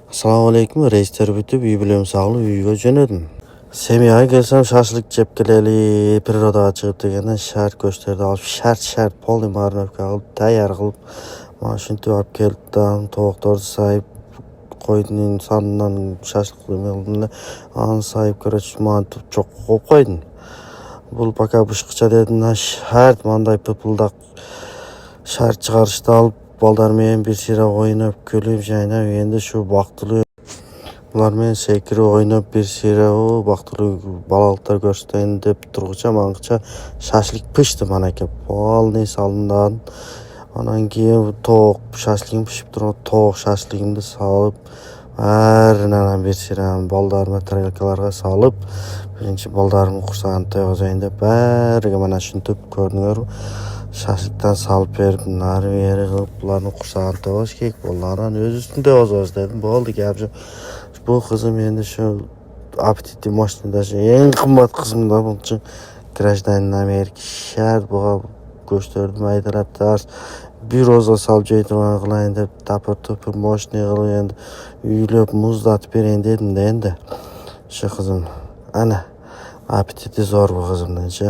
Assalomu alaykum. Reyslar bitib, uy bilan sog'liq uyga jo'nadim. Semyaga kelsam shashlik jeb kelaylik, prirodaga chiqib degandan shart go'shtlarni olib, shart polniy marinovka qilib, tayyor qilib, mana shunday olib keldim. Tovuqlarni sayib, qo'yning sonidan shashlik qilib, an sayib ko'rach, mana çok qo'yib qo'ydim. Bu paka buşqıcha dedim, shart manday pıpıldaq shart chiqarishni olib, baldarmen bir sira o'ynab, kulib, jaynab, endi shu vaqtli ular men sekirib o'ynab bir sira o vaqtli balalıqlar ko'rsatayin deb turg'icha manqicha shashlik pishdi mana aka. Polniy solindan. Ondan keyin tovuq shashligim pishib turib, tovuq shashligimni solib, baridan bir sira baldarma tarelkalarga solib, birinchi baldarımı qursag'ini to'yg'azayin deb bariga mana shuni tub ko'rdinglar. Shashlikdan solib berib, nari beri qilib, bularni qursag'ini to'yg'ash kerak. Bularni o'z ustida o'z dedim. Bo'ldi gap shu. Bu qizim endi shu apetitli mashinada eng qimmat qismida buncha grajdanin Amerika shart bu go'shtlarni maydalab tars bir roza solib joytirman qilayin deb tapir mashina qilib endi uylab muzlatib berayin dedim-da endi. Shu qizim ana apetiti zo'r bu qizimdan-chi.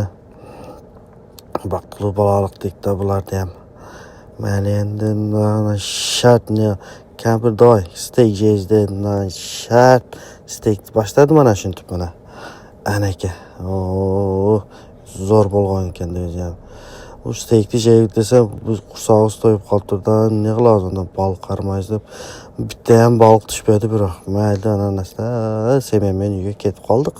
Vaqtli bolalikda bularda ham. Mana endi shart kampir doy steak yeymiz dedim. Shart steak boshladi mana shuni mana. Anaka. Zo'r bo'lgan ekan deyman. Bu steakni yeyib desa, biz qursog'imiz to'yib qoltirdi. Ne qilamiz unda baliq qaramaymiz deb. Bitta ham baliq tushmadi biroq. Mayli ananasda, men uyga ketib qoldik.